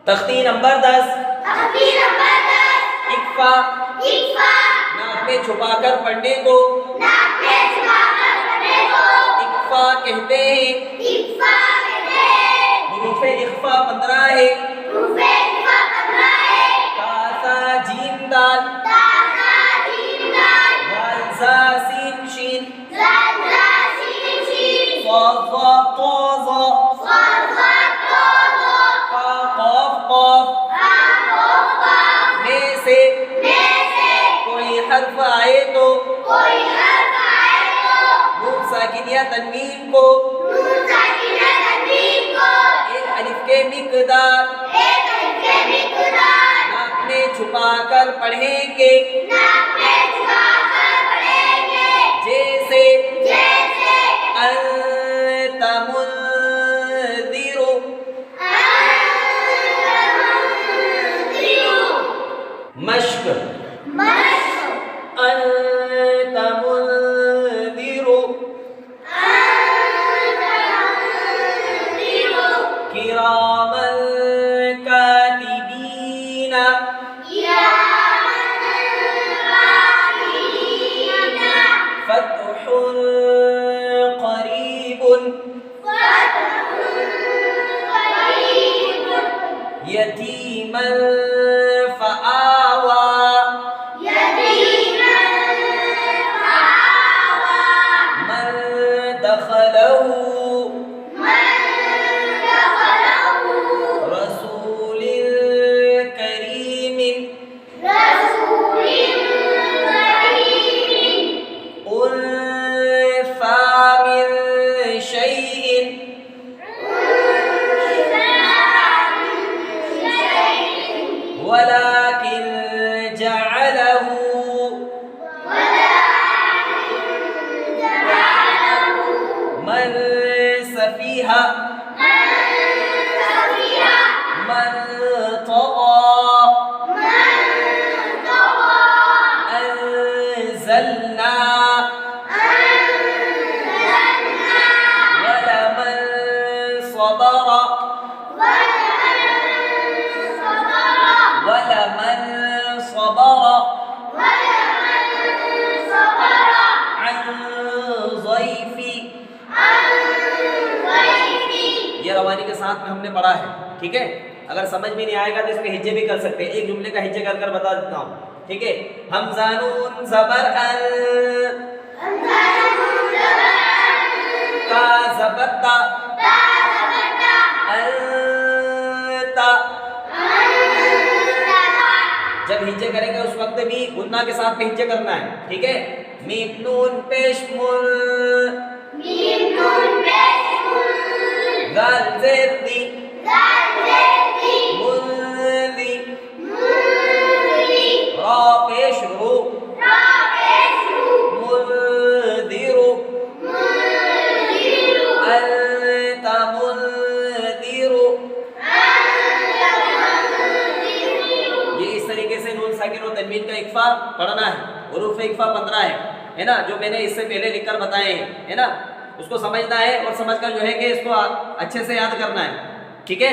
तख्ती नंबर 10। इक्फा नाक में छुपाकर पढ़ने को इक्फा कहते हैं। हुरूफ इख्फा 15 है। तासा जीम दाल वाल ज़ा सीन शीन ज़ा ज़ा ता ज़ा फा क़ाफ क़ाफ। में से कोई हर्फ आए तो नून साकिन या तनवीन को एक अलिफ के मिक़दार नाक में छुपाकर पढ़ेंगे जैसे अंत मुन्ज़िरु मश्क अंत मुन्ज़िरु किरामन कातिबीन फत्हुन क़रीबुन यतीमन फ़आवा मन दखलहु रसूलिल करीमिन उन्फ़ा मिन शैइन वलाकिन जअलहु मन सफ़ीहा मन तग़ा अंज़लना वलमन सबरा वलमन सबरा अन ज़ैफ़ी। ये रवानी के साथ में हमने पढ़ा है, ठीक है। अगर समझ में नहीं आएगा तो इसके हिज्जे भी कर सकते हैं। एक जुमले का हिज्जे कर बता देता हूँ, ठीक है। हमज़ा नून ज़बर अन ता ज़बर ता अंता। जब हिज्जे करेंगे उस वक्त भी गुन्ना के साथ में हिज्जे करना है, ठीक है। मीम नून पेश मुल दाल ज़ेर दी मुन्ज़ी रा पेश रू मुन्ज़िरु अंत मुन्ज़िरु। ये इस तरीके से नून साकिन और तनवीन का इक्फा पढ़ना है। हुरूफ इक्फा 15 है ना, जो मैंने इससे पहले लिखकर बताए हैं, है ना। उसको समझना है और समझकर जो है कि इसको अच्छे से याद करना है, ठीक है।